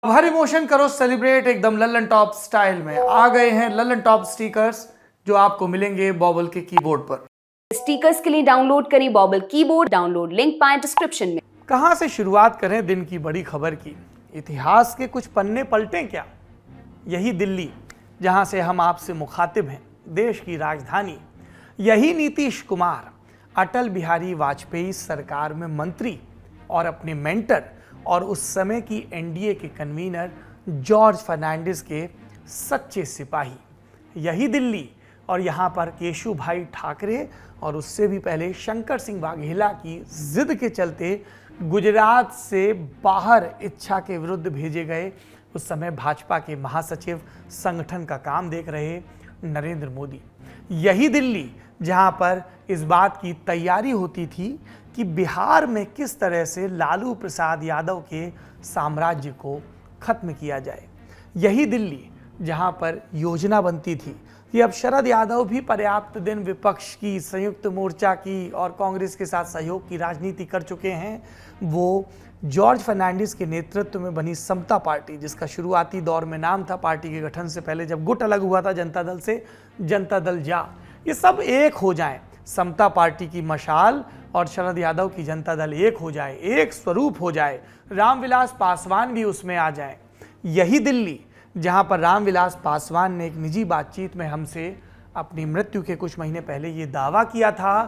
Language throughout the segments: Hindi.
हर इमोशन करो सेलिब्रेट एकदम लल्लन टॉप स्टाइल में। आ गए हैं लल्लन टॉप स्टिकर्स जो आपको मिलेंगे बॉबल के कीबोर्ड पर। स्टिकर्स के लिए डाउनलोड करें बॉबल कीबोर्ड डाउनलोड लिंक पाएं डिस्क्रिप्शन में। कहां से शुरुआत करें दिन की बड़ी खबर की? इतिहास के कुछ पन्ने पलटें क्या? यही दिल्ली जहां से हम आपसे मुखातिब हैं, देश की राजधानी। यही नीतीश कुमार अटल बिहारी वाजपेयी सरकार में मंत्री और अपने मेंटर और उस समय की एनडीए के कन्वीनर जॉर्ज फर्नांडिस के सच्चे सिपाही। यही दिल्ली और यहाँ पर केशु भाई ठाकरे और उससे भी पहले शंकर सिंह वाघेला की जिद के चलते गुजरात से बाहर इच्छा के विरुद्ध भेजे गए उस समय भाजपा के महासचिव, संगठन का काम देख रहे नरेंद्र मोदी। यही दिल्ली जहां पर इस बात की तैयारी होती थी कि बिहार में किस तरह से लालू प्रसाद यादव के साम्राज्य को खत्म किया जाए। यही दिल्ली जहां पर योजना बनती थी कि अब शरद यादव भी पर्याप्त दिन विपक्ष की, संयुक्त मोर्चा की और कांग्रेस के साथ सहयोग की राजनीति कर चुके हैं। वो जॉर्ज फर्नांडिस के नेतृत्व में बनी समता पार्टी, जिसका शुरुआती दौर में नाम था, पार्टी के गठन से पहले जब गुट अलग हुआ था जनता दल से, जनता दल जा, ये सब एक हो जाएं। समता पार्टी की मशाल और शरद यादव की जनता दल एक हो जाए, एक स्वरूप हो जाए, रामविलास पासवान भी उसमें आ जाए। यही दिल्ली जहां पर रामविलास पासवान ने एक निजी बातचीत में हमसे अपनी मृत्यु के कुछ महीने पहले ये दावा किया था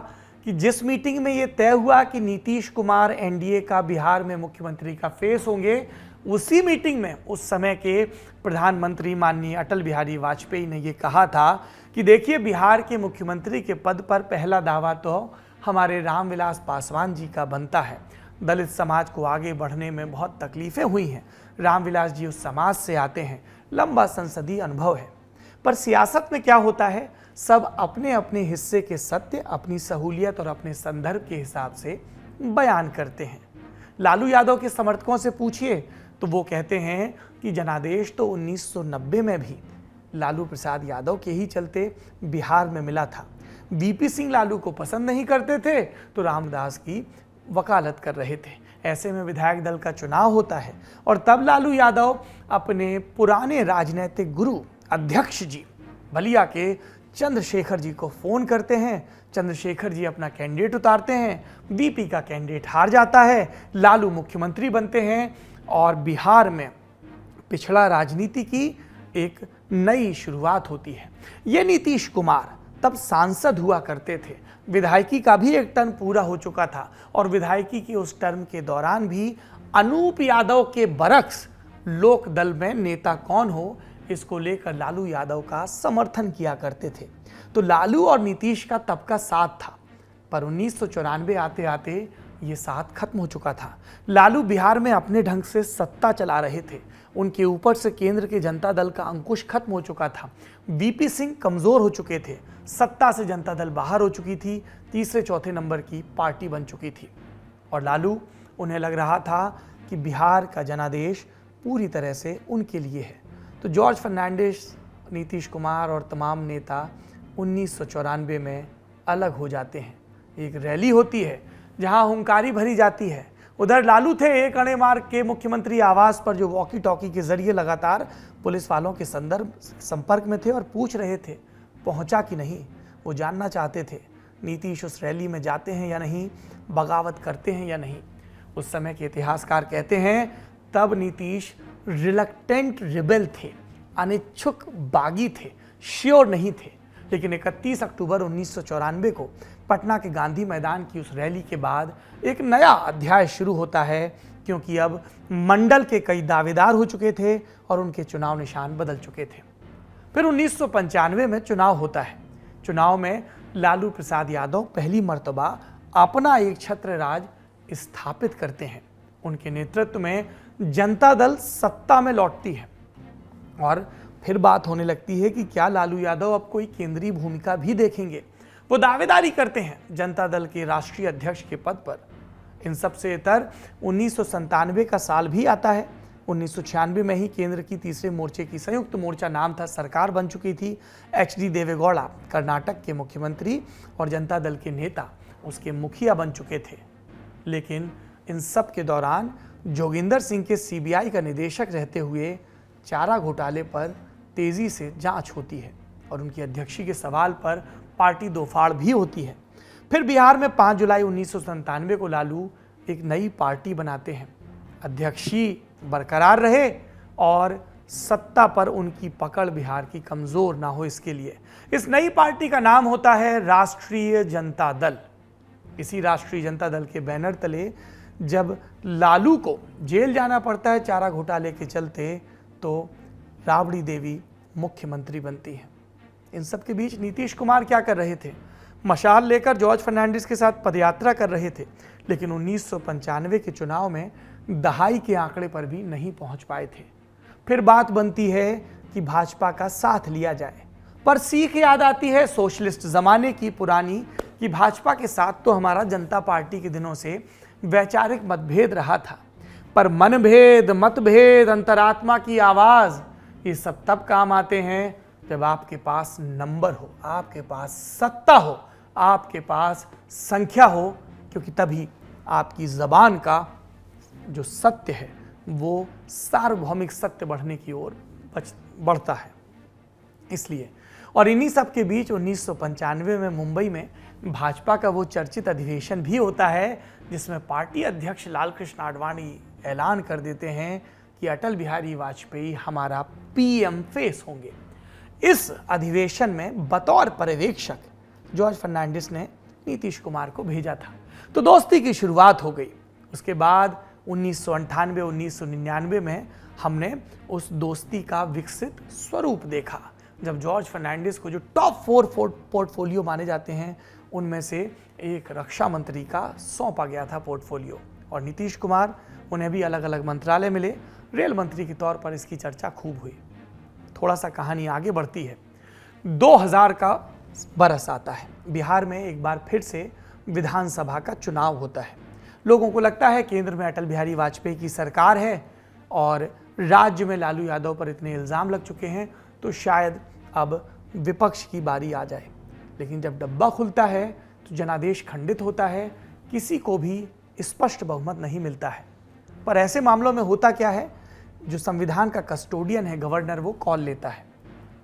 कि जिस मीटिंग में ये तय हुआ कि नीतीश कुमार एनडीए का बिहार में मुख्यमंत्री का फेस होंगे, उसी मीटिंग में उस समय के प्रधानमंत्री माननीय अटल बिहारी वाजपेयी ने ये कहा था कि देखिए, बिहार के मुख्यमंत्री के पद पर पहला दावा तो हमारे रामविलास पासवान जी का बनता है। दलित समाज को आगे बढ़ने में बहुत तकलीफें हुई हैं। रामविलास जी उस समाज से आते हैं, लंबा संसदीय अनुभव है। पर सियासत में क्या होता है, सब अपने अपने हिस्से के सत्य अपनी सहूलियत और अपने संदर्भ के हिसाब से बयान करते हैं। लालू यादव के समर्थकों से पूछिए तो वो कहते हैं कि जनादेश तो 1990 में भी लालू प्रसाद यादव के ही चलते बिहार में मिला था। वीपी सिंह लालू को पसंद नहीं करते थे तो रामदास की वकालत कर रहे थे। ऐसे में विधायक दल का चुनाव होता है और तब लालू यादव अपने पुराने राजनीतिक गुरु अध्यक्ष जी बलिया के चंद्रशेखर जी को फोन करते हैं। चंद्रशेखर जी अपना कैंडिडेट उतारते हैं, वीपी का कैंडिडेट हार जाता है, लालू मुख्यमंत्री बनते हैं और बिहार में पिछड़ा राजनीति की एक नई शुरुआत होती है। ये नीतीश कुमार तब सांसद हुआ करते थे, विधायकी का भी एक टर्म पूरा हो चुका था और विधायकी के उस टर्म के दौरान भी अनूप यादव के बरक्स लोक दल में नेता कौन हो, इसको लेकर लालू यादव का समर्थन किया करते थे। तो लालू और नीतीश का तब का साथ था, पर 1994 आते आते ये साथ खत्म हो चुका था। लालू बिहार में अपने ढंग से सत्ता चला रहे थे, उनके ऊपर से केंद्र के जनता दल का अंकुश खत्म हो चुका था। वीपी सिंह कमजोर हो चुके थे, सत्ता से जनता दल बाहर हो चुकी थी, तीसरे चौथे नंबर की पार्टी बन चुकी थी और लालू, उन्हें लग रहा था कि बिहार का जनादेश पूरी तरह से उनके लिए है। तो जॉर्ज फर्नांडिस, नीतीश कुमार और तमाम नेता 1994 में अलग हो जाते हैं। एक रैली होती है जहां हुंकारी भरी जाती है। उधर लालू थे एक अणे मार्ग के मुख्यमंत्री आवास पर, जो वॉकी टॉकी के जरिए लगातार पुलिस वालों के संपर्क में थे और पूछ रहे थे पहुंचा कि नहीं। वो जानना चाहते थे नीतीश उस रैली में जाते हैं या नहीं, बगावत करते हैं या नहीं। उस समय के इतिहासकार कहते हैं तब नीतीश रिलक्टेंट रिबेल थे, अनिच्छुक बागी थे, श्योर नहीं थे। लेकिन 31 अक्टूबर 1994 को पटना के गांधी मैदान की उस रैली के बाद एक नया अध्याय शुरू होता है, क्योंकि अब मंडल के कई दावेदार हो चुके थे और उनके चुनाव निशान बदल चुके थे। फिर 1995 में चुनाव होता है। चुनाव में लालू प्रसाद यादव पहली मर्तबा अपना एक छत्र राज स्थापित करते हैं। उनके नेतृत्व में जनता दल सत्ता में लौटती है और फिर बात होने लगती है कि क्या लालू यादव अब कोई केंद्रीय भूमिका भी देखेंगे। वो दावेदारी करते हैं जनता दल के राष्ट्रीय अध्यक्ष के पद पर। इन सब से इतर 1997 का साल भी आता है। 1996 में ही केंद्र की तीसरे मोर्चे की, संयुक्त मोर्चा नाम था, सरकार बन चुकी थी। HD देवेगौड़ा कर्नाटक के मुख्यमंत्री और जनता दल के नेता उसके मुखिया बन चुके थे। लेकिन इन सब के दौरान जोगिंदर सिंह के सीबीआई का निदेशक रहते हुए चारा घोटाले पर तेजी से जांच होती है और उनकी अध्यक्षी के सवाल पर पार्टी दोफाड़ भी होती है। फिर बिहार में 5 जुलाई 1997 को लालू एक नई पार्टी बनाते हैं। अध्यक्षी बरकरार रहे और सत्ता पर उनकी पकड़ बिहार की कमजोर ना हो, इसके लिए इस नई पार्टी का नाम होता है राष्ट्रीय जनता दल। इसी राष्ट्रीय जनता दल के बैनर तले जब लालू को जेल जाना पड़ता है चारा घोटाले के चलते, तो राबड़ी देवी मुख्यमंत्री बनती है। इन सब के बीच नीतीश कुमार क्या कर रहे थे? मशाल लेकर जॉर्ज फर्नांडिस के साथ पदयात्रा कर रहे थे, लेकिन 1995 के चुनाव में दहाई के आंकड़े पर भी नहीं पहुंच पाए थे। फिर बात बनती है कि भाजपा का साथ लिया जाए, पर सीख याद आती है सोशलिस्ट जमाने की पुरानी कि भाजपा के साथ तो हमारा जनता पार्टी के दिनों से वैचारिक मतभेद रहा था, पर मनभेद, मतभेद, अंतरात्मा की आवाज, ये सब तब काम आते हैं जब आपके पास नंबर हो, आपके पास सत्ता हो, आपके पास संख्या हो, क्योंकि तभी आपकी जबान का जो सत्य है वो सार्वभौमिक सत्य बढ़ने की ओर बढ़ता है। इसलिए और इन्हीं सब के बीच 1995 में मुंबई में भाजपा का वो चर्चित अधिवेशन भी होता है जिसमें पार्टी अध्यक्ष लाल कृष्ण आडवाणी ऐलान कर देते हैं कि अटल बिहारी वाजपेयी हमारा पीएम फेस होंगे। इस अधिवेशन में बतौर पर्यवेक्षक जॉर्ज फर्नांडिस ने नीतीश कुमार को भेजा था, तो दोस्ती की शुरुआत हो गई। उसके बाद 1998-1999 में हमने उस दोस्ती का विकसित स्वरूप देखा, जब जॉर्ज फर्नांडिस को जो टॉप 4 पोर्टफोलियो माने जाते हैं उनमें से एक रक्षा मंत्री का सौंपा गया था पोर्टफोलियो, और नीतीश कुमार उन्हें भी अलग अलग मंत्रालय मिले। रेल मंत्री के तौर पर इसकी चर्चा खूब हुई। थोड़ा सा कहानी आगे बढ़ती है। 2000 का बरस आता है। बिहार में एक बार फिर से विधानसभा का चुनाव होता है। लोगों को लगता है केंद्र में अटल बिहारी वाजपेयी की सरकार है और राज्य में लालू यादव पर इतने इल्ज़ाम लग चुके हैं तो शायद अब विपक्ष की बारी आ जाए। लेकिन जब डब्बा खुलता है तो जनादेश खंडित होता है, किसी को भी स्पष्ट बहुमत नहीं मिलता है। पर ऐसे मामलों में होता क्या है, जो संविधान का कस्टोडियन है गवर्नर, वो कॉल लेता है।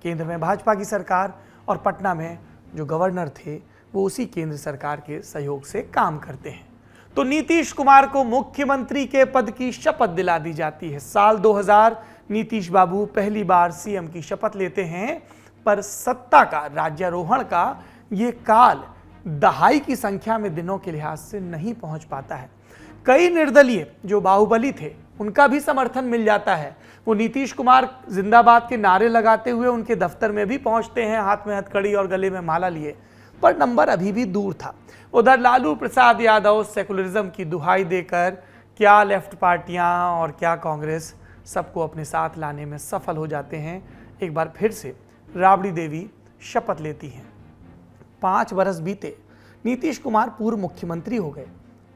केंद्र में भाजपा की सरकार और पटना में जो गवर्नर थे वो उसी केंद्र सरकार के सहयोग से काम करते हैं। तो नीतीश कुमार को मुख्यमंत्री के पद की शपथ दिला दी जाती है। साल 2000 नीतीश बाबू पहली बार सीएम की शपथ लेते हैं, पर सत्ता का, राज्यारोहण का ये काल दहाई की संख्या में दिनों के लिहाज से नहीं पहुंच पाता है। कई निर्दलीय जो बाहुबली थे उनका भी समर्थन मिल जाता है। वो नीतीश कुमार जिंदाबाद के नारे लगाते हुए उनके दफ्तर में भी पहुंचते हैं, हाथ में हथकड़ी और गले में माला लिए, पर नंबर अभी भी दूर था। उधर लालू प्रसाद यादव सेकुलरिज्म की दुहाई देकर क्या लेफ्ट पार्टियां और क्या कांग्रेस सबको अपने साथ लाने में सफल हो जाते हैं। एक बार फिर से राबड़ी देवी शपथ लेती हैं। 5 बरस बीते, नीतीश कुमार पूर्व मुख्यमंत्री हो गए,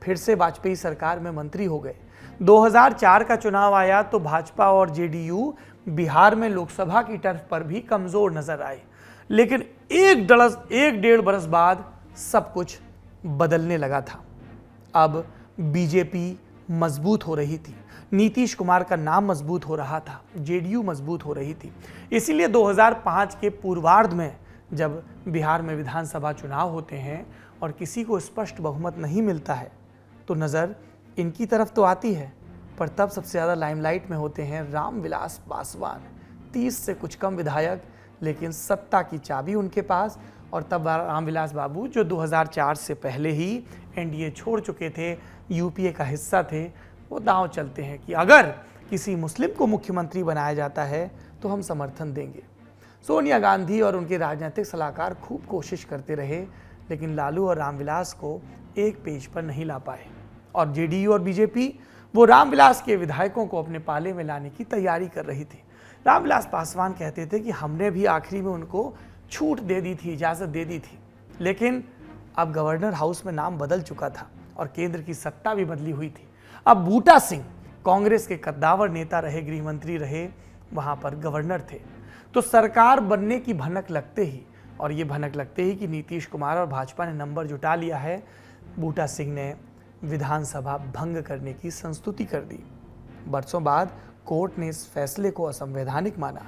फिर से वाजपेयी सरकार में मंत्री हो गए। 2004 का चुनाव आया तो भाजपा और जेडीयू बिहार में लोकसभा की टर्फ पर भी कमजोर नजर आए, लेकिन 1.5 बरस बाद सब कुछ बदलने लगा था। अब बीजेपी मजबूत हो रही थी, नीतीश कुमार का नाम मजबूत हो रहा था, जेडीयू मजबूत हो रही थी। इसीलिए 2005 के पूर्वार्ध में जब बिहार में विधानसभा चुनाव होते हैं और किसी को स्पष्ट बहुमत नहीं मिलता है तो नज़र इनकी तरफ तो आती है, पर तब सबसे ज़्यादा लाइमलाइट में होते हैं रामविलास पासवान। 30 से कुछ कम विधायक, लेकिन सत्ता की चाबी उनके पास। और तब रामविलास बाबू जो 2004 से पहले ही एनडीए छोड़ चुके थे, यूपीए का हिस्सा थे, वो दांव चलते हैं कि अगर किसी मुस्लिम को मुख्यमंत्री बनाया जाता है तो हम समर्थन देंगे। सोनिया गांधी और उनके राजनीतिक सलाहकार खूब कोशिश करते रहे, लेकिन लालू और रामविलास को एक पेज पर नहीं ला पाए। और जेडीयू और बीजेपी वो रामविलास के विधायकों को अपने पाले में लाने की तैयारी कर रही थी। रामविलास पासवान कहते थे कि हमने भी आखिरी में उनको छूट दे दी थी, इजाज़त दे दी थी, लेकिन अब गवर्नर हाउस में नाम बदल चुका था और केंद्र की सत्ता भी बदली हुई थी। अब बूटा सिंह कांग्रेस के कद्दावर नेता रहे, गृह मंत्री रहे, वहाँ पर गवर्नर थे। तो सरकार बनने की भनक लगते ही, और ये भनक लगते ही कि नीतीश कुमार और भाजपा ने नंबर जुटा लिया है, बूटा सिंह ने विधानसभा भंग करने की संस्तुति कर दी। बरसों बाद कोर्ट ने इस फैसले को असंवैधानिक माना,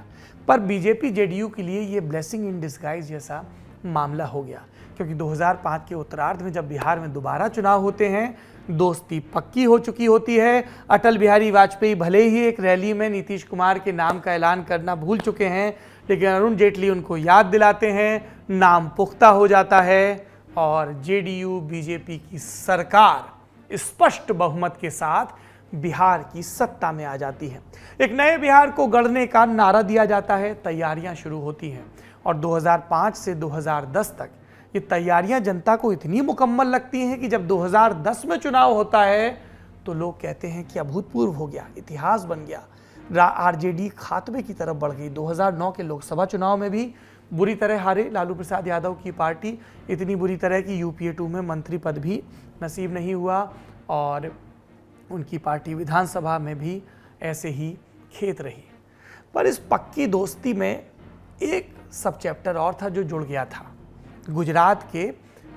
पर बीजेपी जेडीयू के लिए ये ब्लेसिंग इन डिस्गाइज जैसा मामला हो गया, क्योंकि 2005 के उत्तरार्ध में जब बिहार में दोबारा चुनाव होते हैं, दोस्ती पक्की हो चुकी होती है। अटल बिहारी वाजपेयी भले ही एक रैली में नीतीश कुमार के नाम का ऐलान करना भूल चुके हैं, लेकिन अरुण जेटली उनको याद दिलाते हैं, नाम पुख्ता हो जाता है और जेडीयू बीजेपी की सरकार स्पष्ट बहुमत के साथ बिहार की सत्ता में आ जाती है। एक नए बिहार को गढ़ने का नारा दिया जाता है, तैयारियां शुरू होती हैं और 2005 से 2010 तक ये तैयारियां जनता को इतनी मुकम्मल लगती हैं कि जब 2010 में चुनाव होता है तो लोग कहते हैं कि अभूतपूर्व हो गया, इतिहास बन गया। आरजेडी खात्मे की तरफ बढ़ गई। 2009 के लोकसभा चुनाव में भी बुरी तरह हारे लालू प्रसाद यादव की पार्टी, इतनी बुरी तरह की यूपीए 2 में मंत्री पद भी नसीब नहीं हुआ और उनकी पार्टी विधानसभा में भी ऐसे ही खेत रही। पर इस पक्की दोस्ती में एक सब चैप्टर और था जो जुड़ गया था। गुजरात के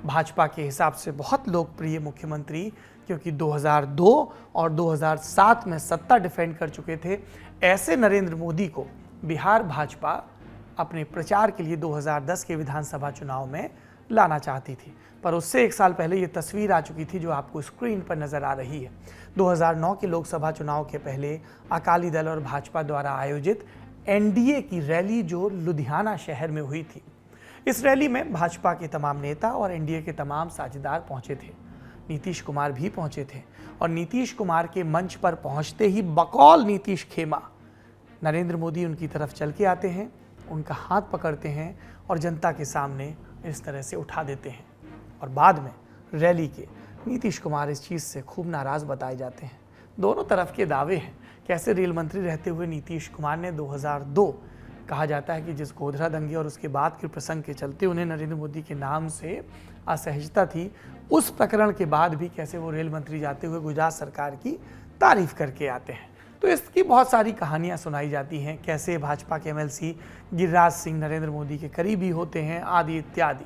भाजपा के हिसाब से बहुत लोकप्रिय मुख्यमंत्री, क्योंकि 2002 और 2007 में सत्ता डिफेंड कर चुके थे, ऐसे नरेंद्र मोदी को बिहार भाजपा अपने प्रचार के लिए 2010 के विधानसभा चुनाव में लाना चाहती थी। पर उससे एक साल पहले ये तस्वीर आ चुकी थी जो आपको स्क्रीन पर नजर आ रही है। 2009 के लोकसभा चुनाव के पहले अकाली दल और भाजपा द्वारा आयोजित एनडीए की रैली जो लुधियाना शहर में हुई थी। इस रैली में भाजपा के तमाम नेता और एनडीए के तमाम साझेदार पहुंचे थे। नीतीश कुमार भी पहुंचे थे और नीतीश कुमार के मंच पर पहुंचते ही बकौल नीतीश खेमा नरेंद्र मोदी उनकी तरफ चल के आते हैं, उनका हाथ पकड़ते हैं और जनता के सामने इस तरह से उठा देते हैं। और बाद में रैली के नीतीश कुमार इस चीज़ से खूब नाराज़ बताए जाते हैं। दोनों तरफ के दावे हैं। कैसे रेल मंत्री रहते हुए नीतीश कुमार ने 2002 कहा जाता है कि जिस गोधरा दंगे और उसके बाद के प्रसंग के चलते उन्हें नरेंद्र मोदी के नाम से असहजता थी, उस प्रकरण के बाद भी कैसे वो रेल मंत्री जाते हुए गुजरात सरकार की तारीफ करके आते हैं। तो इसकी बहुत सारी कहानियां सुनाई जाती हैं, कैसे भाजपा के एमएलसी गिरिराज सिंह नरेंद्र मोदी के करीबी होते हैं, आदि इत्यादि।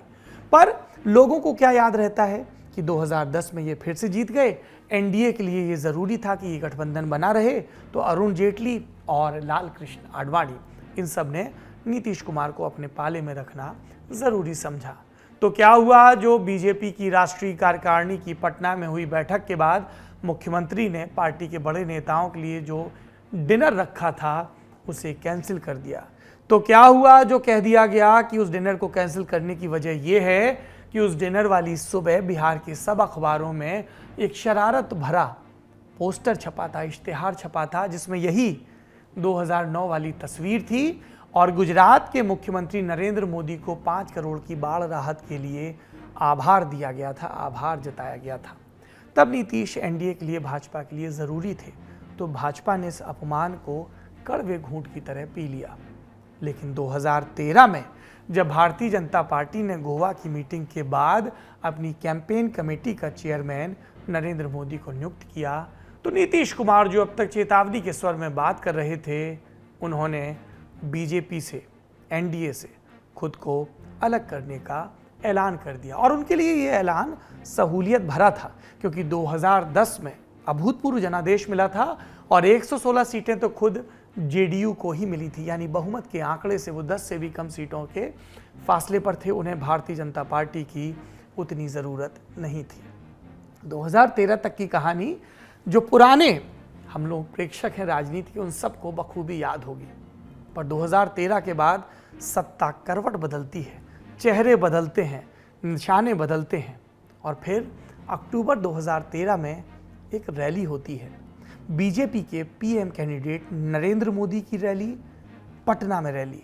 पर लोगों को क्या याद रहता है कि 2010 में ये फिर से जीत गए। एनडीए के लिए ये ज़रूरी था कि ये गठबंधन बना रहे, तो अरुण जेटली और लाल कृष्ण आडवाणी इन सब ने नीतीश कुमार को अपने पाले में रखना ज़रूरी समझा। तो क्या हुआ, जो बीजेपी की राष्ट्रीय कार्यकारिणी की पटना में हुई बैठक के बाद मुख्यमंत्री ने पार्टी के बड़े नेताओं के लिए जो डिनर रखा था उसे कैंसिल कर दिया। तो क्या हुआ, जो कह दिया गया कि उस डिनर को कैंसिल करने की वजह यह है कि उस डिनर वाली सुबह बिहार के सब अखबारों में एक शरारत भरा पोस्टर छपा था, इश्तिहार छपा था, जिसमें यही 2009 वाली तस्वीर थी और गुजरात के मुख्यमंत्री नरेंद्र मोदी को 5 करोड़ की बाढ़ राहत के लिए आभार दिया गया था, आभार जताया गया था। तब नीतीश एनडीए के लिए, भाजपा के लिए ज़रूरी थे, तो भाजपा ने इस अपमान को कड़वे घूंट की तरह पी लिया। लेकिन 2013 में जब भारतीय जनता पार्टी ने गोवा की मीटिंग के बाद अपनी कैंपेन कमेटी का चेयरमैन नरेंद्र मोदी को नियुक्त किया, तो नीतीश कुमार जो अब तक चेतावनी के स्वर में बात कर रहे थे, उन्होंने बीजेपी से, एनडीए से खुद को अलग करने का ऐलान कर दिया। और उनके लिए ये ऐलान सहूलियत भरा था, क्योंकि 2010 में अभूतपूर्व जनादेश मिला था और 116 सीटें तो खुद जेडीयू को ही मिली थी, यानी बहुमत के आंकड़े से वो 10 से भी कम सीटों के फासले पर थे। उन्हें भारतीय जनता पार्टी की उतनी ज़रूरत नहीं थी। 2013 तक की कहानी जो पुराने हम लोग प्रेक्षक हैं राजनीति के, उन सबको बखूबी याद होगी। पर 2013 के बाद सत्ता करवट बदलती है, चेहरे बदलते हैं, निशाने बदलते हैं और फिर अक्टूबर 2013 में एक रैली होती है, बीजेपी के पीएम कैंडिडेट नरेंद्र मोदी की रैली, पटना में रैली।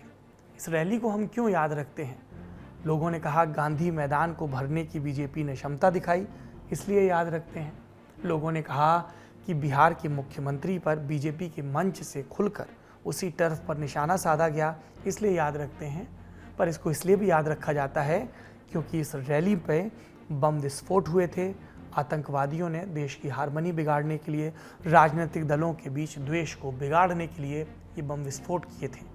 इस रैली को हम क्यों याद रखते हैं? लोगों ने कहा गांधी मैदान को भरने की बीजेपी ने क्षमता दिखाई, इसलिए याद रखते हैं। लोगों ने कहा कि बिहार के मुख्यमंत्री पर बीजेपी के मंच से खुलकर उसी टर्फ पर निशाना साधा गया, इसलिए याद रखते हैं। पर इसको इसलिए भी याद रखा जाता है क्योंकि इस रैली पे बम विस्फोट हुए थे। आतंकवादियों ने देश की हारमनी बिगाड़ने के लिए, राजनीतिक दलों के बीच द्वेष को बिगाड़ने के लिए ये बम विस्फोट किए थे।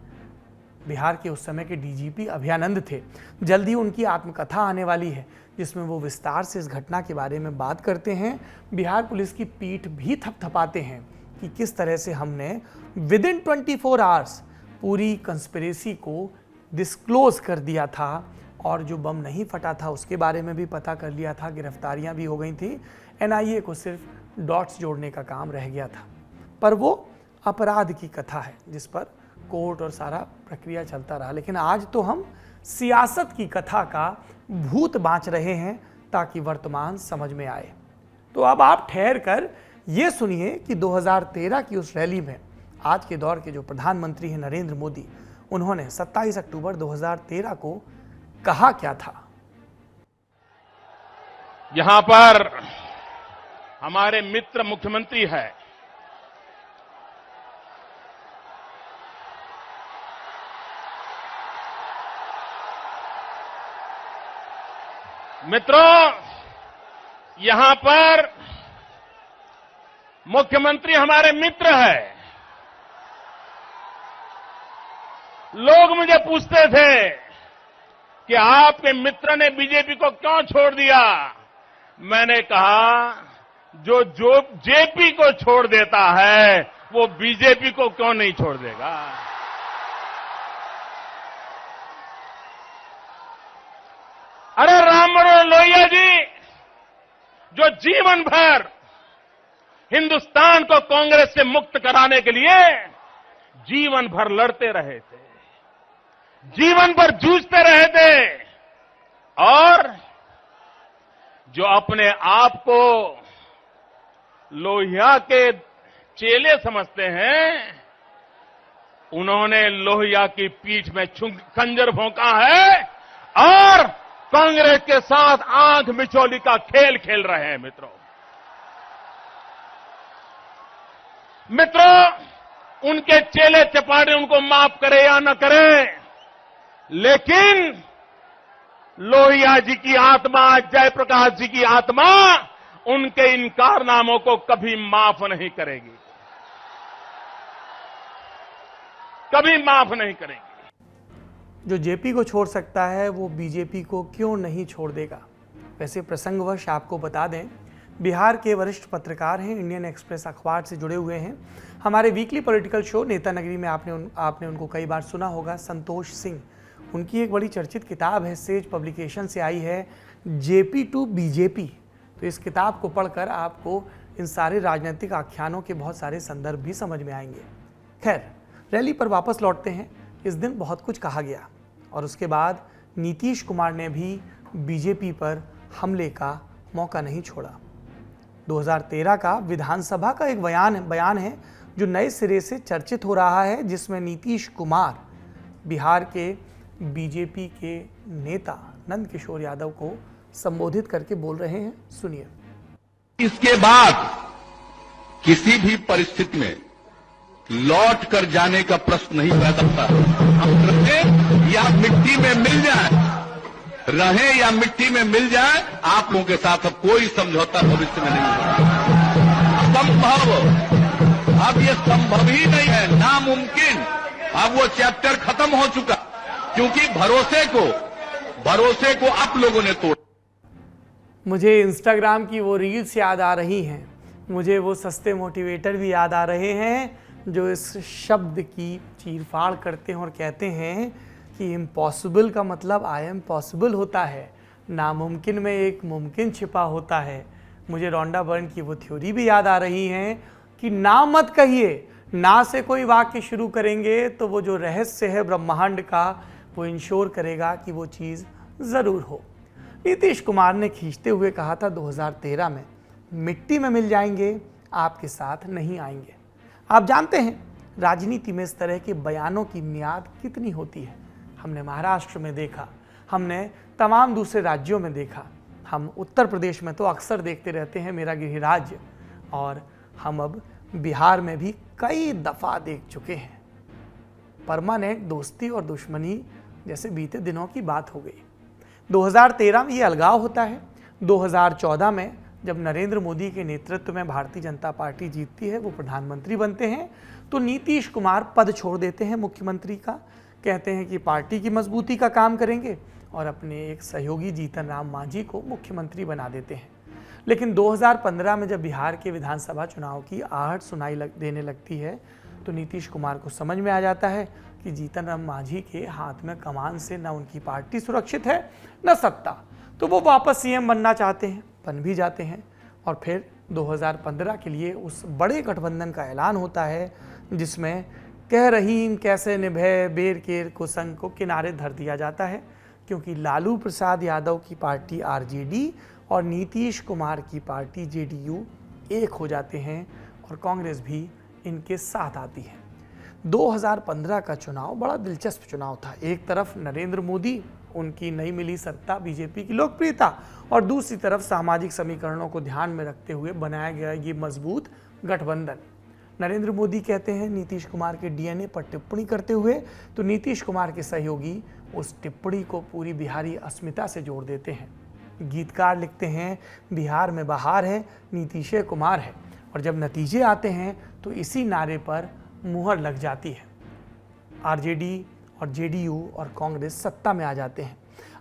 बिहार के उस समय के डीजीपी अभयानंद थे। जल्दी उनकी आत्मकथा आने वाली है जिसमें वो विस्तार से इस घटना के बारे में बात करते हैं। बिहार पुलिस की पीठ भी थपथपाते हैं कि किस तरह से हमने विद इन 24 आवर्स पूरी कंस्पिरेसी को डिस्क्लोज कर दिया था और जो बम नहीं फटा था उसके बारे में भी पता कर लिया था, गिरफ्तारियां भी हो गई थी। एनआईए को सिर्फ डॉट्स जोड़ने का काम रह गया था। पर वो अपराध की कथा है जिस पर कोर्ट और सारा प्रक्रिया चलता रहा। लेकिन आज तो हम सियासत की कथा का भूत बांच रहे हैं ताकि वर्तमान समझ में आए। तो अब आप ठहर कर ये सुनिए कि 2013 की उस रैली में आज के दौर के जो प्रधानमंत्री हैं नरेंद्र मोदी, उन्होंने 27 अक्टूबर 2013 को कहा क्या था। यहां पर हमारे मित्र मुख्यमंत्री है, मित्रों, यहां पर मुख्यमंत्री हमारे मित्र है। लोग मुझे पूछते थे कि आपके मित्र ने बीजेपी को क्यों छोड़ दिया। मैंने कहा जो जेपी को छोड़ देता है वो बीजेपी को क्यों नहीं छोड़ देगा। अरे राम मनोहर लोहिया जी जो जीवन भर हिंदुस्तान को कांग्रेस से मुक्त कराने के लिए जीवन भर लड़ते रहे थे, जीवन भर जूझते रहे थे, और जो अपने आप को लोहिया के चेले समझते हैं, उन्होंने लोहिया की पीठ में खंजर भोंका है और कांग्रेस के साथ आंख मिचौली का खेल खेल रहे हैं। मित्रों, उनके चेले चपाटे उनको माफ करे या न करे, लेकिन लोहिया जी की आत्मा, जयप्रकाश जी की आत्मा उनके इन कारनामों को कभी माफ नहीं करेगी, कभी माफ नहीं करेगी। जो जेपी को छोड़ सकता है वो बीजेपी को क्यों नहीं छोड़ देगा। वैसे प्रसंगवश आपको बता दें, बिहार के वरिष्ठ पत्रकार हैं, इंडियन एक्सप्रेस अखबार से जुड़े हुए हैं। हमारे वीकली पॉलिटिकल शो नेता नगरी में आपने उनको कई बार सुना होगा, संतोष सिंह। उनकी एक बड़ी चर्चित किताब है, सेज पब्लिकेशन से आई है, जेपी टू बीजेपी। तो इस किताब को पढ़कर आपको इन सारे राजनीतिक आख्यानों के बहुत सारे संदर्भ भी समझ में आएंगे। खैर, रैली पर वापस लौटते हैं। इस दिन बहुत कुछ कहा गया और उसके बाद नीतीश कुमार ने भी बीजेपी पर हमले का मौका नहीं छोड़ा। 2013 का विधानसभा का एक बयान है जो नए सिरे से चर्चित हो रहा है, जिसमें नीतीश कुमार बिहार के बीजेपी के नेता नंद किशोर यादव को संबोधित करके बोल रहे हैं। सुनिए। इसके बाद किसी भी परिस्थिति में लौट कर जाने का प्रश्न नहीं पैदा होता। हम रहे या मिट्टी में मिल जाए, रहे या मिट्टी में मिल जाए, आप लोगों के साथ अब कोई समझौता भविष्य में नहीं होगा। असंभव, अब ये संभव ही नहीं है, नामुमकिन। अब वो चैप्टर खत्म हो चुका, क्योंकि भरोसे को आप लोगों ने तोड़ा। मुझे इंस्टाग्राम की वो रील्स याद आ रही हैं, मुझे वो सस्ते मोटिवेटर भी याद आ रहे हैं जो इस शब्द की चीरफाड़ करते हैं और कहते हैं कि इम्पॉसिबल का मतलब आई एम पॉसिबल होता है, नामुमकिन में एक मुमकिन छिपा होता है। मुझे रोंडा बर्न की वो थ्योरी भी याद आ रही है कि ना मत कहिए, ना से कोई वाक्य शुरू करेंगे तो वो जो रहस्य है ब्रह्मांड का वो इंश्योर करेगा कि वो चीज़ ज़रूर हो। नीतीश कुमार ने खींचते हुए कहा था 2013 में, मिट्टी में मिल जाएंगे, आपके साथ नहीं आएंगे। आप जानते हैं राजनीति में इस तरह के बयानों की मियाद कितनी होती है। हमने महाराष्ट्र में देखा, हमने तमाम दूसरे राज्यों में देखा, हम उत्तर प्रदेश में तो अक्सर देखते रहते हैं, मेरा गृह राज्य, और हम अब बिहार में भी कई दफ़ा देख चुके हैं। परमानेंट दोस्ती और दुश्मनी जैसे बीते दिनों की बात हो गई। 2013 में ये अलगाव होता है। 2014 में जब नरेंद्र मोदी के नेतृत्व में भारतीय जनता पार्टी जीतती है, वो प्रधानमंत्री बनते हैं, तो नीतीश कुमार पद छोड़ देते हैं मुख्यमंत्री का, कहते हैं कि पार्टी की मजबूती का काम करेंगे और अपने एक सहयोगी जीतन राम मांझी को मुख्यमंत्री बना देते हैं। लेकिन 2015 में जब बिहार के विधानसभा चुनाव की आहट सुनाई देने लगती है तो नीतीश कुमार को समझ में आ जाता है कि जीतन राम मांझी के हाथ में कमान से न उनकी पार्टी सुरक्षित है न सत्ता, तो वो वापस सीएम बनना चाहते हैं, बन भी जाते हैं। और फिर 2015 के लिए उस बड़े गठबंधन का ऐलान होता है जिसमें कह रहीम कैसे निभे बेर केर को संग को किनारे धर दिया जाता है, क्योंकि लालू प्रसाद यादव की पार्टी आरजेडी और नीतीश कुमार की पार्टी जेडीयू एक हो जाते हैं और कांग्रेस भी इनके साथ आती है। 2015 का चुनाव बड़ा दिलचस्प चुनाव था। एक तरफ नरेंद्र मोदी, उनकी नई मिली सत्ता, बीजेपी की लोकप्रियता, और दूसरी तरफ सामाजिक समीकरणों को ध्यान में रखते हुए बनाया गया ये मजबूत गठबंधन। नरेंद्र मोदी कहते हैं नीतीश कुमार के डीएनए पर टिप्पणी करते हुए, तो नीतीश कुमार के सहयोगी उस टिप्पणी को पूरी बिहारी अस्मिता से जोड़ देते हैं। गीतकार लिखते हैं बिहार में बहार है, नीतीश कुमार है, और जब नतीजे आते हैं तो इसी नारे पर मुहर लग जाती है। आरजेडी और जेडीयू और कांग्रेस सत्ता में आ जाते हैं।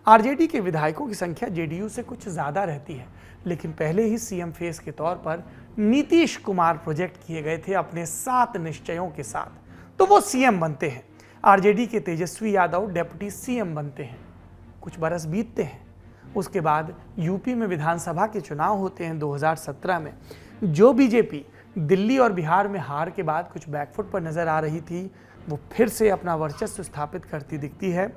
आरजेडी के विधायकों की संख्या जेडीयू से कुछ ज़्यादा रहती है, लेकिन पहले ही सीएम फेस के तौर पर नीतीश कुमार प्रोजेक्ट किए गए थे अपने 7 निश्चयों के साथ, तो वो सीएम बनते हैं। आरजेडी के तेजस्वी यादव डेप्यूटी सीएम बनते हैं। कुछ बरस बीतते हैं, उसके बाद यूपी में विधानसभा के चुनाव होते हैं 2017 में। जो बीजेपी दिल्ली और बिहार में हार के बाद कुछ बैकफुट पर नजर आ रही थी, वो फिर से अपना वर्चस्व स्थापित करती दिखती है।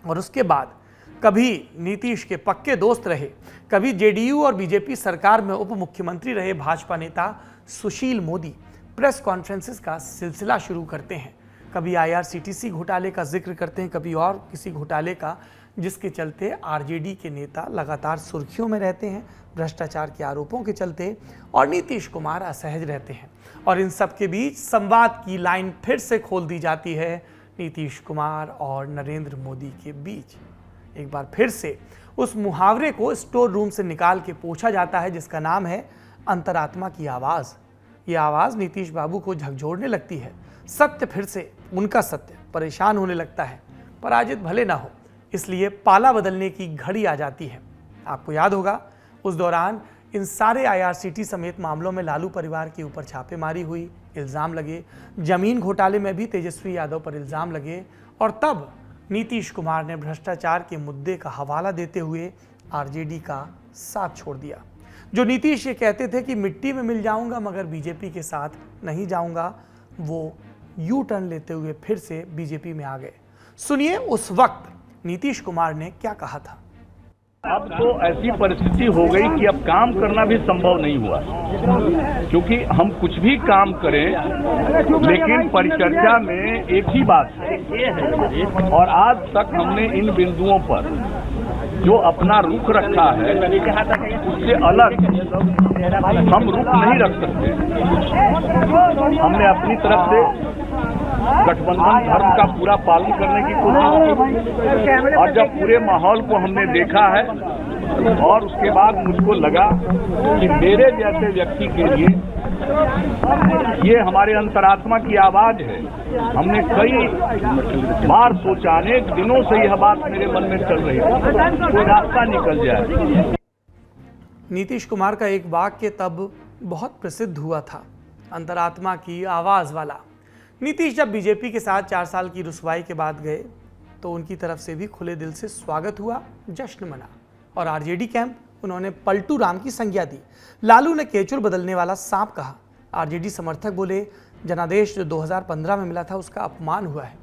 और उसके बाद कभी नीतीश के पक्के दोस्त रहे, कभी जेडीयू और बीजेपी सरकार में उप मुख्यमंत्री रहे भाजपा नेता सुशील मोदी प्रेस कॉन्फ्रेंसेस का सिलसिला शुरू करते हैं। कभी आईआरसीटीसी घोटाले का जिक्र करते हैं, कभी और किसी घोटाले का, जिसके चलते आरजेडी के नेता लगातार सुर्खियों में रहते हैं भ्रष्टाचार के आरोपों के चलते, और नीतीश कुमार असहज रहते हैं। और इन सब के बीच संवाद की लाइन फिर से खोल दी जाती है नीतीश कुमार और नरेंद्र मोदी के बीच। एक बार फिर से उस मुहावरे को स्टोर रूम से निकाल के पूछा जाता है जिसका नाम है अंतरात्मा की आवाज़। ये आवाज़ नीतीश बाबू को झकझोरने लगती है। सत्य फिर से, उनका सत्य परेशान होने लगता है। पराजित भले ना हो, इसलिए पाला बदलने की घड़ी आ जाती है। आपको याद होगा उस दौरान इन सारे आईआरसीटी समेत मामलों में लालू परिवार के ऊपर छापेमारी हुई, इल्ज़ाम लगे, जमीन घोटाले में भी तेजस्वी यादव पर इल्ज़ाम लगे, और तब नीतीश कुमार ने भ्रष्टाचार के मुद्दे का हवाला देते हुए आरजेडी का साथ छोड़ दिया। जो नीतीश ये कहते थे कि मिट्टी में मिल जाऊंगा मगर बीजेपी के साथ नहीं जाऊंगा, वो यू टर्न लेते हुए फिर से बीजेपी में आ गए। सुनिए उस वक्त नीतीश कुमार ने क्या कहा था। अब तो ऐसी परिस्थिति हो गई कि अब काम करना भी संभव नहीं हुआ, क्योंकि हम कुछ भी काम करें लेकिन परिचर्चा में एक ही बात है, और आज तक हमने इन बिंदुओं पर जो अपना रुख रखा है उससे अलग हम रुख नहीं रख सकते। हमने अपनी तरफ से गठबंधन धर्म का पूरा पालन करने की कोशिश की, और जब पूरे माहौल को हमने देखा है और उसके बाद मुझको लगा कि मेरे जैसे व्यक्ति के लिए ये हमारे अंतरात्मा की आवाज है। हमने कई बार सोचा, अनेक दिनों से यह बात मेरे मन में चल रही है, कोई रास्ता निकल जाए। नीतीश कुमार का एक वाक्य तब बहुत प्रसिद्ध हुआ था, अंतरात्मा की आवाज़ वाला। नीतीश जब बीजेपी के साथ 4 साल की रुसवाई के बाद गए तो उनकी तरफ से भी खुले दिल से स्वागत हुआ, जश्न मना। और आरजेडी कैंप उन्होंने पलटू राम की संज्ञा दी। लालू ने केचुर बदलने वाला सांप कहा। आरजेडी समर्थक बोले जनादेश जो 2015 में मिला था उसका अपमान हुआ है,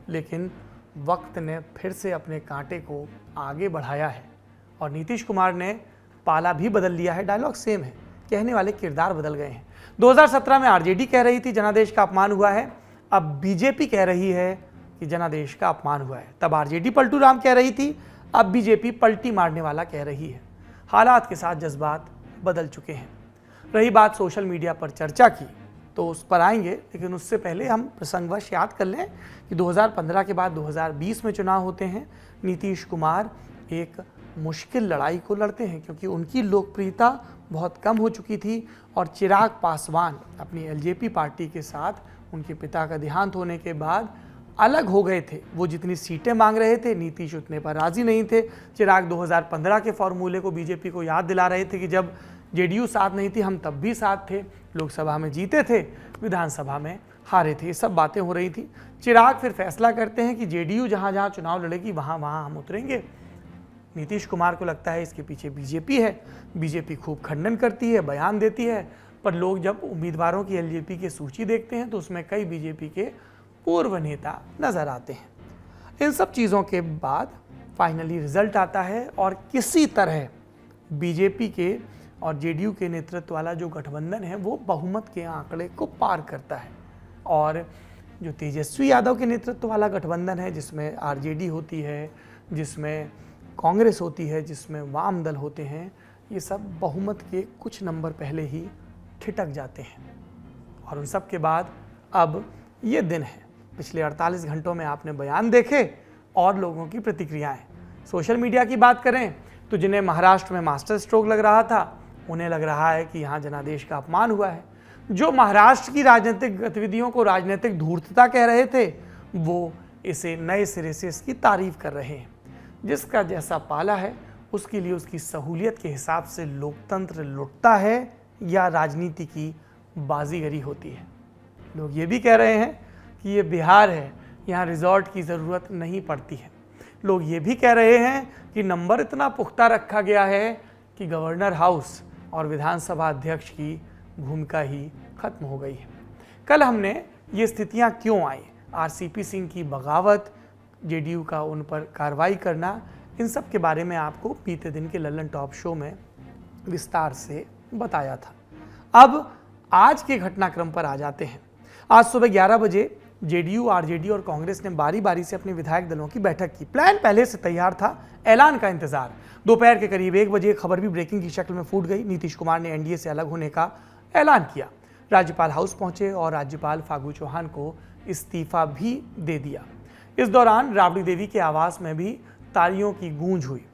लेकिन वक्त ने फिर से अपने कांटे को आगे बढ़ाया है और नीतीश कुमार ने पाला भी बदल लिया है। डायलॉग सेम है, कहने वाले किरदार बदल गए हैं। 2017 में आरजेडी कह रही थी जनादेश का अपमान हुआ है, अब बीजेपी कह रही है कि जनादेश का अपमान हुआ है। तब आरजेडी पलटू राम कह रही थी, अब बीजेपी पलटी मारने वाला कह रही है। हालात के साथ जज्बात बदल चुके हैं। रही बात सोशल मीडिया पर चर्चा की तो उस पर आएंगे, लेकिन उससे पहले हम प्रसंगवश याद कर लें कि 2015 के बाद 2020 में चुनाव होते हैं। नीतीश कुमार एक मुश्किल लड़ाई को लड़ते हैं क्योंकि उनकी लोकप्रियता बहुत कम हो चुकी थी और चिराग पासवान अपनी एलजेपी पार्टी के साथ उनके पिता का देहांत होने के बाद अलग हो गए थे। वो जितनी सीटें मांग रहे थे नीतीश उतने पर राजी नहीं थे। चिराग 2015 के फॉर्मूले को बीजेपी को याद दिला रहे थे कि जब जेडीयू साथ नहीं थी, हम तब भी साथ थे, लोकसभा में जीते थे, विधानसभा में हारे थे। ये सब बातें हो रही थी। चिराग फिर फैसला करते हैं कि जेडीयू जहाँ जहाँ चुनाव लड़ेगी वहाँ वहाँ हम उतरेंगे। नीतीश कुमार को लगता है इसके पीछे बीजेपी है, बीजेपी खूब खंडन करती है, बयान देती है, पर लोग जब उम्मीदवारों की एलजेपी की सूची देखते हैं तो उसमें कई बीजेपी के पूर्व नेता नजर आते हैं। इन सब चीज़ों के बाद फाइनली रिजल्ट आता है और किसी तरह बीजेपी के और जेडीयू के नेतृत्व वाला जो गठबंधन है वो बहुमत के आंकड़े को पार करता है। और जो तेजस्वी यादव के नेतृत्व वाला गठबंधन है, जिसमें आरजेडी होती है, जिसमें कांग्रेस होती है, जिसमें वाम दल होते हैं, ये सब बहुमत के कुछ नंबर पहले ही ठिठक जाते हैं। और उन सब के बाद अब ये दिन है, पिछले 48 घंटों में आपने बयान देखे और लोगों की प्रतिक्रियाएं। सोशल मीडिया की बात करें तो जिन्हें महाराष्ट्र में मास्टर स्ट्रोक लग रहा था, उन्हें लग रहा है कि यहाँ जनादेश का अपमान हुआ है। जो महाराष्ट्र की राजनीतिक गतिविधियों को राजनीतिक धूर्तता कह रहे थे, वो इसे नए सिरे से इसकी तारीफ कर रहे हैं। जिसका जैसा पाला है उसके लिए उसकी सहूलियत के हिसाब से लोकतंत्र लुटता है या राजनीति की बाजीगरी होती है। लोग ये भी कह रहे हैं कि ये बिहार है, यहाँ रिजॉर्ट की ज़रूरत नहीं पड़ती है। लोग ये भी कह रहे हैं कि नंबर इतना पुख्ता रखा गया है कि गवर्नर हाउस और विधानसभा अध्यक्ष की भूमिका ही खत्म हो गई है। कल हमने ये स्थितियाँ क्यों आई, आरसीपी सिंह की बगावत, जेडीयू का उन पर कार्रवाई करना, इन सब के बारे में आपको बीते दिन के लल्लन टॉप शो में विस्तार से बताया था। अब आज के घटनाक्रम पर आ जाते हैं। आज सुबह 11 बजे जेडीयू, आरजेडी और कांग्रेस ने बारी बारी से अपने विधायक दलों की बैठक की। प्लान पहले से तैयार था, ऐलान का इंतजार। दोपहर के करीब 1 बजे खबर भी ब्रेकिंग की शक्ल में फूट गई। नीतीश कुमार ने एनडीए से अलग होने का ऐलान किया। राज्यपाल हाउस पहुंचे और राज्यपाल फागू चौहान को इस्तीफा भी दे दिया। इस दौरान राबड़ी देवी के आवास में भी तालियों की गूंज हुई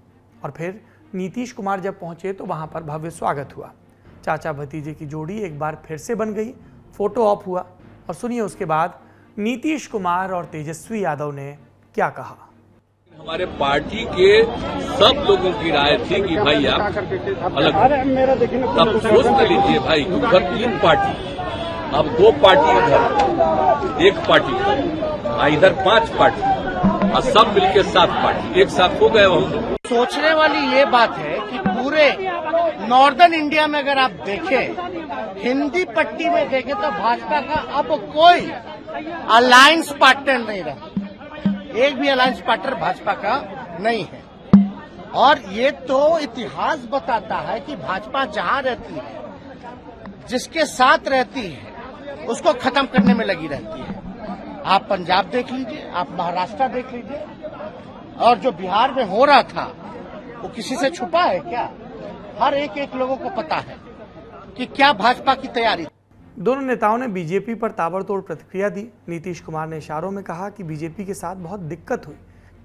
और फिर नीतीश कुमार जब पहुंचे तो वहां पर भव्य स्वागत हुआ। चाचा भतीजे की जोड़ी एक बार फिर से बन गई, फोटो ऑप हुआ और सुनिए उसके बाद नीतीश कुमार और तेजस्वी यादव ने क्या कहा। हमारे पार्टी के सब लोगों की राय थी कि भाई आप अलग तब सोच कर लीजिए भाई, उधर 3 पार्टी, अब 2 पार्टी इधर, 1 पार्टी इधर, 5 पार्टी और सब मिलके 7 पार्टी एक साथ हो गए। हम लोग सोचने वाली ये बात है कि पूरे नॉर्दर्न इंडिया में अगर आप देखें, हिंदी पट्टी में देखें तो भाजपा का अब कोई अलायंस पार्टनर नहीं रहा, एक भी अलायंस पार्टनर भाजपा का नहीं है। और ये तो इतिहास बताता है कि भाजपा जहां रहती है, जिसके साथ रहती है, उसको खत्म करने में लगी रहती है। आप पंजाब देख लीजिए, आप महाराष्ट्र देख लीजिए, और जो बिहार में हो रहा था वो किसी से छुपा है क्या? हर एक लोगों को पता है कि क्या भाजपा की तैयारी। दोनों नेताओं ने बीजेपी पर ताबड़तोड़ प्रतिक्रिया दी। नीतीश कुमार ने इशारों में कहा कि बीजेपी के साथ बहुत दिक्कत हुई,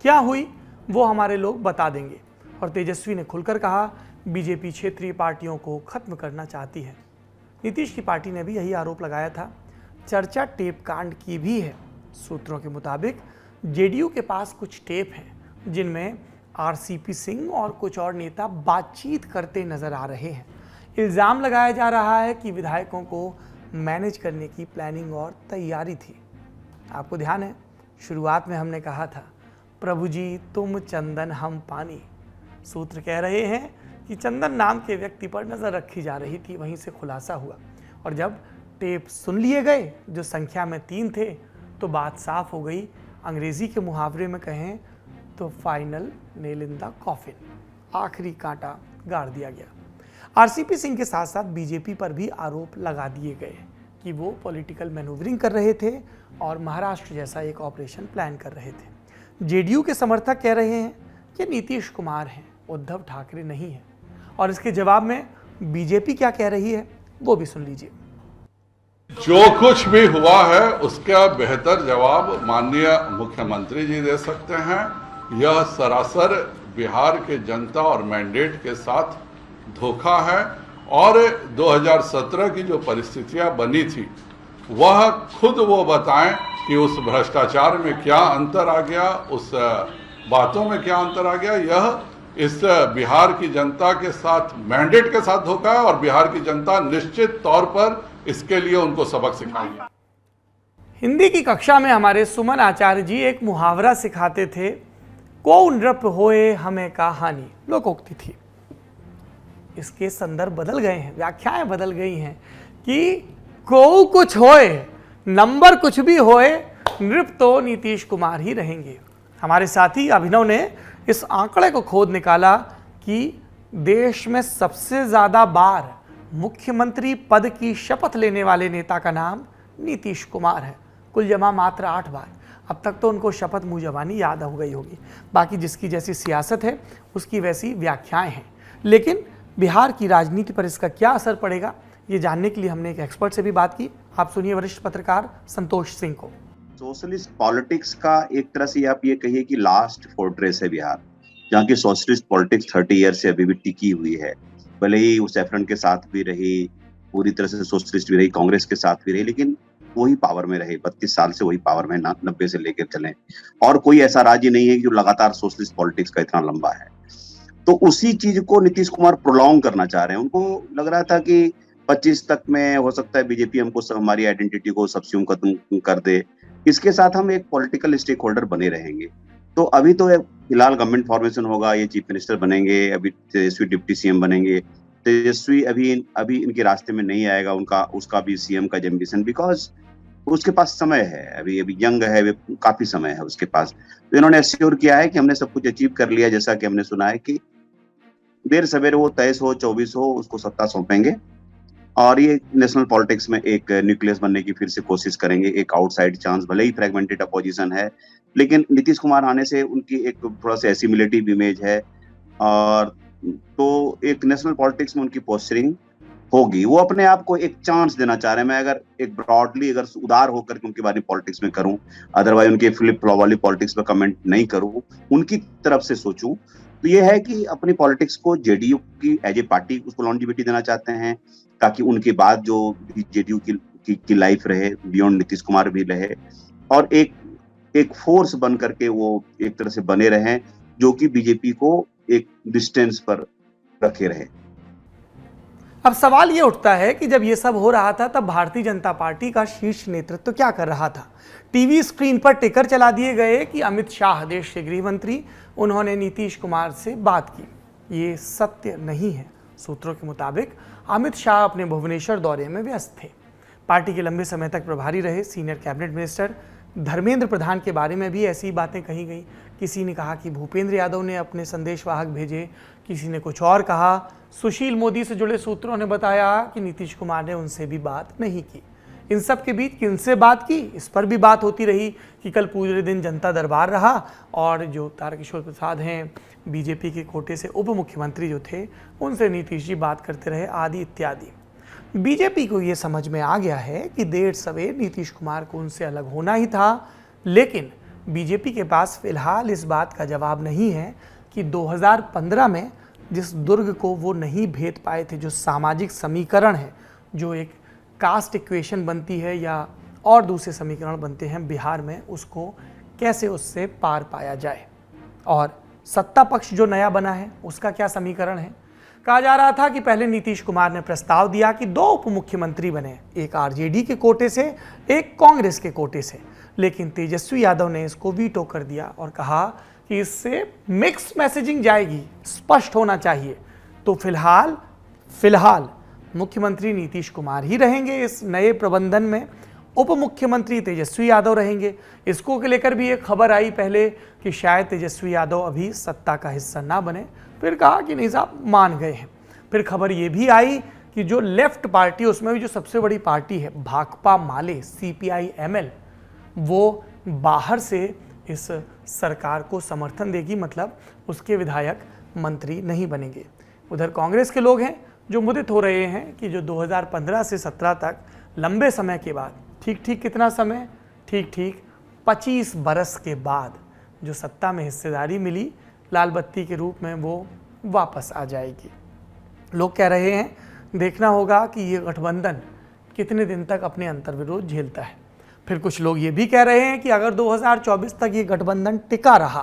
क्या हुई वो हमारे लोग बता देंगे। और तेजस्वी ने खुलकर कहा बीजेपी क्षेत्रीय पार्टियों को खत्म करना चाहती है। नीतीश की पार्टी ने भी यही आरोप लगाया था। चर्चा टेप कांड की भी है। सूत्रों के मुताबिक जेडीयू के पास कुछ टेप हैं जिनमें आरसीपी सिंह और कुछ और नेता बातचीत करते नजर आ रहे हैं। इल्जाम लगाया जा रहा है कि विधायकों को मैनेज करने की प्लानिंग और तैयारी थी। आपको ध्यान है, शुरुआत में हमने कहा था प्रभु जी तुम चंदन हम पानी। सूत्र कह रहे हैं कि चंदन नाम के व्यक्ति पर नजर रखी जा रही थी, वहीं से खुलासा हुआ। और जब टेप सुन लिए गए, जो संख्या में 3 थे, तो बात साफ हो गई। अंग्रेजी के मुहावरे में कहें तो final nail in the coffin, आखिरी कांटा गाड़ दिया गया। आरसीपी सिंह के साथ साथ बीजेपी पर भी आरोप लगा दिए गए कि वो पॉलिटिकल मैनूवरिंग कर रहे थे और महाराष्ट्र जैसा एक ऑपरेशन प्लान कर रहे थे। जेडीयू के समर्थक कह रहे हैं कि नीतीश कुमार हैं, उद्धव ठाकरे नहीं है। और इसके जवाब में बीजेपी क्या कह रही है वो भी सुन लीजिए। जो कुछ भी हुआ है उसका बेहतर जवाब माननीय मुख्यमंत्री जी दे सकते हैं। यह सरासर बिहार के जनता और मैंडेट के साथ धोखा है और 2017 की जो परिस्थितियां बनी थी वह खुद वो बताएं कि उस भ्रष्टाचार में क्या अंतर आ गया, उस बातों में क्या अंतर आ गया। यह इस बिहार की जनता के साथ मैंडेट के साथ धोखा है और बिहार की जनता निश्चित तौर पर इसके लिए उनको सबक सिखाएगी। हिंदी की कक्षा में हमारे सुमन आचार्य जी एक मुहावरा सिखाते थे, को नृप होए हमें कहानी, लोकोक्ति थी। इसके संदर्भ बदल गए हैं, व्याख्याएं बदल गई हैं कि को कुछ होए, नंबर कुछ भी होए, नृप तो नीतीश कुमार ही रहेंगे। हमारे साथी अभिनव ने इस आंकड़े को खोद निकाला कि देश में सबसे ज्यादा बार मुख्यमंत्री पद की शपथ लेने वाले नेता का नाम नीतीश कुमार है, कुल जमा मात्र 8 बार। अब तक तो उनको शपथ मुंह जबानी याद हो गई होगी, बाकी जिसकी जैसी सियासत है उसकी वैसी व्याख्याएं हैं। लेकिन बिहार की राजनीति पर इसका क्या असर पड़ेगा, ये जानने के लिए हमने एक एक्सपर्ट से भी बात की। आप सुनिए वरिष्ठ पत्रकार संतोष सिंह को। सोशलिस्ट पॉलिटिक्स का एक तरह से आप ये कहिए कि लास्ट फोर्ट्रेस है बिहार, जहाँ की सोशलिस्ट पॉलिटिक्स 30 ईयर से अभी भी टिकी हुई है। भले ही उस सैफरन के साथ भी रही, पूरी तरह से सोशलिस्ट भी रही, कांग्रेस के साथ भी रही, लेकिन वही पावर में रहे। 32 साल से वही पावर में 90 से लेकर चले, और कोई ऐसा राज्य नहीं है जो लगातार सोशलिस्ट पॉलिटिक्स का इतना लंबा है। तो उसी चीज को नीतीश कुमार प्रोलॉन्ग करना चाह रहे हैं। उनको लग रहा था कि 25 तक में हो सकता है बीजेपी हमको हमारी आइडेंटिटी को सबस्यूम कर दे, इसके साथ हम एक पॉलिटिकल स्टेक होल्डर बने रहेंगे। तो अभी तो फिलहाल गवर्नमेंट फॉर्मेशन होगा, ये चीफ मिनिस्टर बनेंगे, अभी तेजस्वी डिप्टी सीएम बनेंगे। तेजस्वी अभी इनके रास्ते में नहीं आएगा, उसका भी सीएम का एम्बिशन, बिकॉज उसके पास समय है, अभी यंग है, काफी समय है उसके पास। तो इन्होंने एश्योर किया है कि हमने सब कुछ अचीव कर लिया। जैसा कि हमने सुना है कि देर सवेरे वो 23 हो 24 हो उसको सत्ता सौंपेंगे, और ये नेशनल पॉलिटिक्स में एक न्यूक्लियस बनने की फिर से कोशिश करेंगे। एक आउटसाइड चांस, भले ही फ्रेगमेंटेड अपोजिशन है, लेकिन नीतीश कुमार आने से उनकी एक थोड़ा सा एसिमिलेटिव इमेज है, और तो एक नेशनल पॉलिटिक्स में उनकी पोस्चरिंग होगी। वो अपने आप को एक चांस देना चाह रहे हैं। मैं अगर एक ब्रॉडली अगर उदार होकर के उनके बारे में पॉलिटिक्स में करूं, अदरवाइज उनके फ्लिप फ्लॉप वाली पॉलिटिक्स पर कमेंट नहीं करूं, उनकी तरफ से सोचूं, तो ये है कि अपनी पॉलिटिक्स को जेडीयू की एज ए पार्टी उसको लॉन्जिविटी देना चाहते हैं, ताकि उनके बाद जो जेडीयू की लाइफ रहे, बियॉन्ड नीतीश कुमार भी रहे, और एक फोर्स बन करके वो एक तरह से बने रहें, जो कि बीजेपी को एक डिस्टेंस पर रखे रहे। अब सवाल ये उठता है कि जब ये सब हो रहा था तब भारतीय जनता पार्टी का शीर्ष नेतृत्व क्या कर रहा था। टीवी स्क्रीन पर टिकर चला दिए गए कि अमित शाह देश के गृह मंत्री, उन्होंने नीतीश कुमार से बात की। ये सत्य नहीं है। सूत्रों के मुताबिक अमित शाह अपने भुवनेश्वर दौरे में व्यस्त थे। पार्टी के लंबे समय तक प्रभारी रहे senior cabinet minister Dharmendra Pradhan के बारे में भी ऐसी बातें कही गई। किसी ने कहा कि भूपेंद्र यादव ने अपने संदेशवाहक भेजे, किसी ने कुछ और कहा। सुशील मोदी से जुड़े सूत्रों ने बताया कि नीतीश कुमार ने उनसे भी बात नहीं की। इन सब के बीच किनसे बात की, इस पर भी बात होती रही कि कल पूरे दिन जनता दरबार रहा, और जो तारकिशोर प्रसाद हैं बीजेपी के कोटे से उप मुख्यमंत्री जो थे, उनसे नीतीश जी बात करते रहे, आदि इत्यादि। बीजेपी को ये समझ में आ गया है कि देर सवेर नीतीश कुमार को उनसे अलग होना ही था, लेकिन बीजेपी के पास फिलहाल इस बात का जवाब नहीं है कि 2015 में जिस दुर्ग को वो नहीं भेद पाए थे, जो सामाजिक समीकरण है, जो एक कास्ट इक्वेशन बनती है या और दूसरे समीकरण बनते हैं बिहार में, उसको कैसे उससे पार पाया जाए। और सत्ता पक्ष जो नया बना है उसका क्या समीकरण है। कहा जा रहा था कि पहले नीतीश कुमार ने प्रस्ताव दिया कि 2 उप मुख्यमंत्री बने, एक आरजेडी के कोटे से, एक कांग्रेस के कोटे से, लेकिन तेजस्वी यादव ने इसको वीटो कर दिया और कहा कि इससे मिक्स मैसेजिंग जाएगी, स्पष्ट होना चाहिए। तो फिलहाल मुख्यमंत्री नीतीश कुमार ही रहेंगे इस नए प्रबंधन में, उप मुख्यमंत्री तेजस्वी यादव रहेंगे। इसको लेकर भी एक खबर आई पहले कि शायद तेजस्वी यादव अभी सत्ता का हिस्सा ना बने, फिर कहा कि नहीं साहब मान गए हैं। फिर खबर ये भी आई कि जो लेफ्ट पार्टी, उसमें भी जो सबसे बड़ी पार्टी है भाकपा माले CPI-ML, वो बाहर से इस सरकार को समर्थन देगी, मतलब उसके विधायक मंत्री नहीं बनेंगे। उधर कांग्रेस के लोग हैं जो मुदित हो रहे हैं कि जो 2015 से 17 तक लंबे समय के बाद, ठीक कितना समय, ठीक 25 बरस के बाद जो सत्ता में हिस्सेदारी मिली लाल बत्ती के रूप में, वो वापस आ जाएगी। लोग कह रहे हैं देखना होगा कि ये गठबंधन कितने दिन तक अपने अंतर्विरोध झेलता है। फिर कुछ लोग ये भी कह रहे हैं कि अगर 2024 तक ये गठबंधन टिका रहा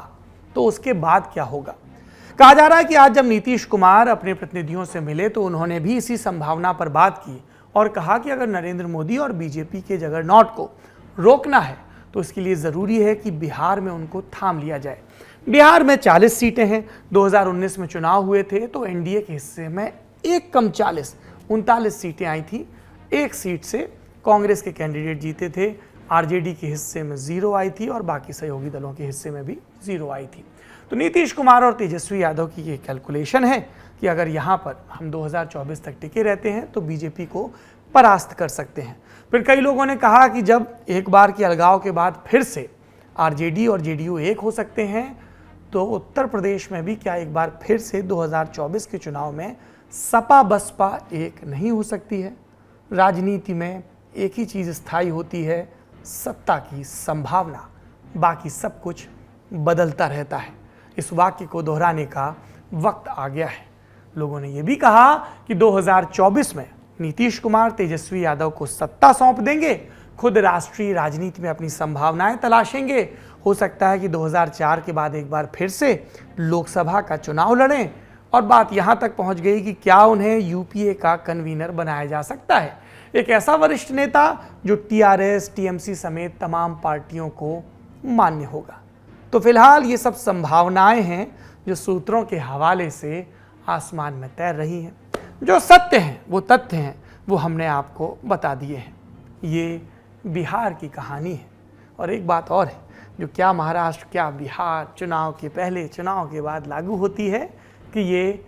तो उसके बाद क्या होगा, कहा जा रहा है कि आज जब नीतीश कुमार अपने प्रतिनिधियों से मिले तो उन्होंने भी इसी संभावना पर बात की और कहा कि अगर नरेंद्र मोदी और बीजेपी के जगरनॉट को रोकना है तो इसके लिए ज़रूरी है कि बिहार में उनको थाम लिया जाए। बिहार में 40 सीटें हैं। 2019 में चुनाव हुए थे तो एनडीए के हिस्से में एक कम 39 सीटें आई थी। एक सीट से कांग्रेस के कैंडिडेट जीते थे। आरजेडी के हिस्से में 0 आई थी और बाकी सहयोगी दलों के हिस्से में भी 0 आई थी। तो नीतीश कुमार और तेजस्वी यादव की ये कैलकुलेशन है कि अगर यहाँ पर हम 2024 तक टिके रहते हैं तो बीजेपी को परास्त कर सकते हैं। फिर कई लोगों ने कहा कि जब एक बार की अलगाव के बाद फिर से आरजेडी और जेडीयू एक हो सकते हैं तो उत्तर प्रदेश में भी क्या एक बार फिर से 2024 के चुनाव में सपा बसपा एक नहीं हो सकती है। राजनीति में एक ही चीज़ स्थायी होती है, सत्ता की संभावना, बाकी सब कुछ बदलता रहता है। इस वाक्य को दोहराने का वक्त आ गया है। लोगों ने यह भी कहा कि 2024 में नीतीश कुमार तेजस्वी यादव को सत्ता सौंप देंगे, खुद राष्ट्रीय राजनीति में अपनी संभावनाएं तलाशेंगे। हो सकता है कि 2004 के बाद एक बार फिर से लोकसभा का चुनाव लड़ें और बात यहां तक पहुंच गई कि क्या उन्हें यूपीए का कन्वीनर बनाया जा सकता है, एक ऐसा वरिष्ठ नेता जो टीआरएस, टीएमसी समेत तमाम पार्टियों को मान्य होगा। तो फिलहाल ये सब संभावनाएं हैं जो सूत्रों के हवाले से आसमान में तैर रही हैं। जो सत्य हैं, वो तथ्य हैं, वो हमने आपको बता दिए हैं। ये बिहार की कहानी है। और एक बात और है जो क्या महाराष्ट्र, क्या बिहार चुनाव के पहले, चुनाव के बाद लागू होती है कि ये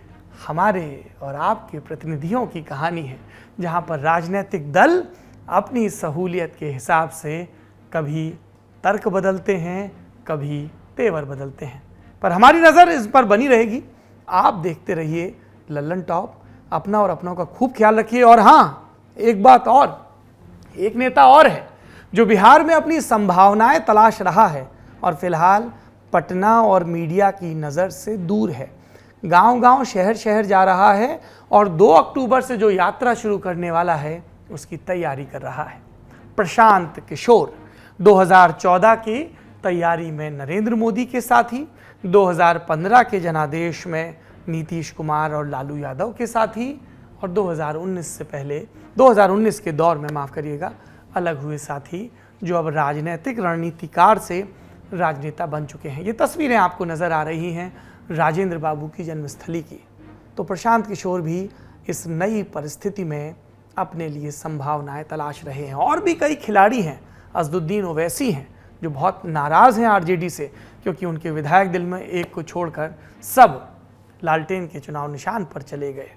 हमारे और आपके प्रतिनिधियों की कहानी है, जहाँ पर राजनीतिक दल अपनी सहूलियत के हिसाब से कभी तर्क बदलते हैं, कभी तेवर बदलते हैं। पर हमारी नज़र इस पर बनी रहेगी। आप देखते रहिए लल्लन टॉप। अपना और अपनों का खूब ख्याल रखिए। और हाँ, एक बात और, एक नेता और है जो बिहार में अपनी संभावनाएं तलाश रहा है और फिलहाल पटना और मीडिया की नज़र से दूर है। गांव-गांव, शहर-शहर जा रहा है और 2 अक्टूबर से जो यात्रा शुरू करने वाला है उसकी तैयारी कर रहा है। प्रशांत किशोर 2014 की तैयारी में नरेंद्र मोदी के साथ ही, 2015 के जनादेश में नीतीश कुमार और लालू यादव के साथ ही, और 2019 से पहले 2019 के दौर में माफ़ करिएगा अलग हुए साथी जो अब राजनीतिक रणनीतिकार से राजनेता बन चुके हैं। ये तस्वीरें आपको नज़र आ रही हैं राजेंद्र बाबू की जन्मस्थली की। तो प्रशांत किशोर भी इस नई परिस्थिति में अपने लिए संभावनाएं तलाश रहे हैं। और भी कई खिलाड़ी हैं, असदुद्दीन ओवैसी हैं जो बहुत नाराज़ हैं आरजेडी से क्योंकि उनके विधायक दल में एक को छोड़कर सब लालटेन के चुनाव निशान पर चले गए।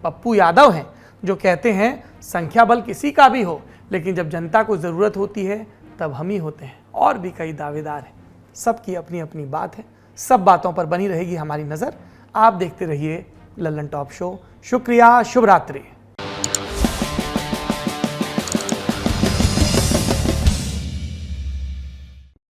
पप्पू यादव हैं जो कहते हैं संख्या बल किसी का भी हो लेकिन जब जनता को ज़रूरत होती है तब हम ही होते हैं। और भी कई दावेदार हैं। सबकी अपनी अपनी बात है। सब बातों पर बनी रहेगी हमारी नज़र। आप देखते रहिए लल्लन टॉप शो। शुक्रिया, शुभ रात्रि।